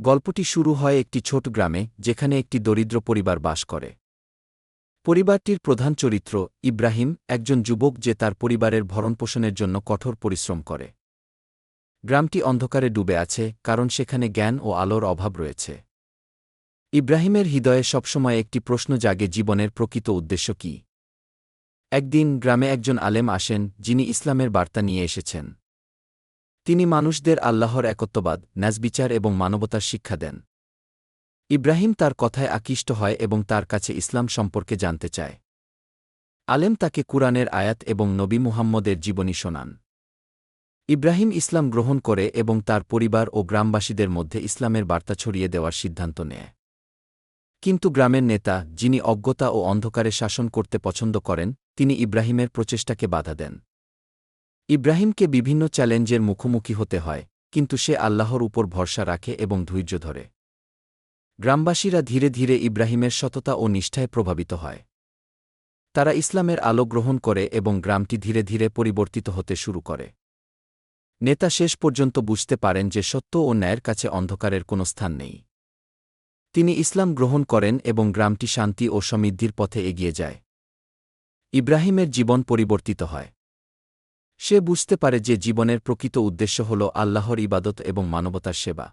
গল্পটি শুরু হয় একটি ছোট গ্রামে যেখানে একটি দরিদ্র পরিবার বাস করে। পরিবারটির প্রধান চরিত্র ইব্রাহিম, একজন যুবক যে তার পরিবারের ভরণপোষণের জন্য কঠোর পরিশ্রম করে। গ্রামটি অন্ধকারে ডুবে আছে কারণ সেখানে জ্ঞান ও আলোর অভাব রয়েছে। ইব্রাহিমের হৃদয়ে সবসময় একটি প্রশ্ন জাগে, জীবনের প্রকৃত উদ্দেশ্য কী। একদিন গ্রামে একজন আলেম আসেন যিনি ইসলামের বার্তা নিয়ে এসেছেন। তিনি মানুষদের আল্লাহর একত্ববাদ, ন্যায়বিচার এবং মানবতার শিক্ষা দেন। ইব্রাহিম তার কথায় আকৃষ্ট হয় এবং তার কাছে ইসলাম সম্পর্কে জানতে চায়। আলেম তাকে কুরআনের আয়াত এবং নবী মুহাম্মদের জীবনী শোনান। ইব্রাহিম ইসলাম গ্রহণ করে এবং তার পরিবার ও গ্রামবাসীদের মধ্যে ইসলামের বার্তা ছড়িয়ে দেওয়ার সিদ্ধান্ত নেয়। কিন্তু গ্রামের নেতা, যিনি অজ্ঞতা ও অন্ধকারে শাসন করতে পছন্দ করেন, তিনি ইব্রাহিমের প্রচেষ্টাকে বাধা দেন। ইব্রাহিমকে বিভিন্ন চ্যালেঞ্জের মুখোমুখি হতে হয়, কিন্তু সে আল্লাহর উপর ভরসা রাখে এবং ধৈর্য ধরে। গ্রামবাসীরা ধীরে ধীরে ইব্রাহিমের সততা ও নিষ্ঠায় প্রভাবিত হয়। তারা ইসলামের আলো গ্রহণ করে এবং গ্রামটি ধীরে ধীরে পরিবর্তিত হতে শুরু করে। নেতা শেষ পর্যন্ত বুঝতে পারেন যে সত্য ও ন্যায়ের কাছে অন্ধকারের কোনো স্থান নেই। তিনি ইসলাম গ্রহণ করেন এবং গ্রামটি শান্তি ও সমৃদ্ধির পথে এগিয়ে যায়। ইব্রাহিমের জীবন পরিবর্তিত হয়। সে বুঝতে পারে যে জীবনের প্রকৃত উদ্দেশ্য হল আল্লাহর ইবাদত এবং মানবতার সেবা।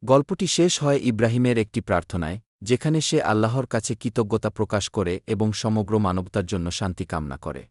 গল্পটি শেষ হয় ইব্রাহিমের একটি প্রার্থনায়, যেখানে সে আল্লাহর কাছে কৃতজ্ঞতা প্রকাশ করে এবং সমগ্র মানবতার জন্য শান্তি কামনা করে।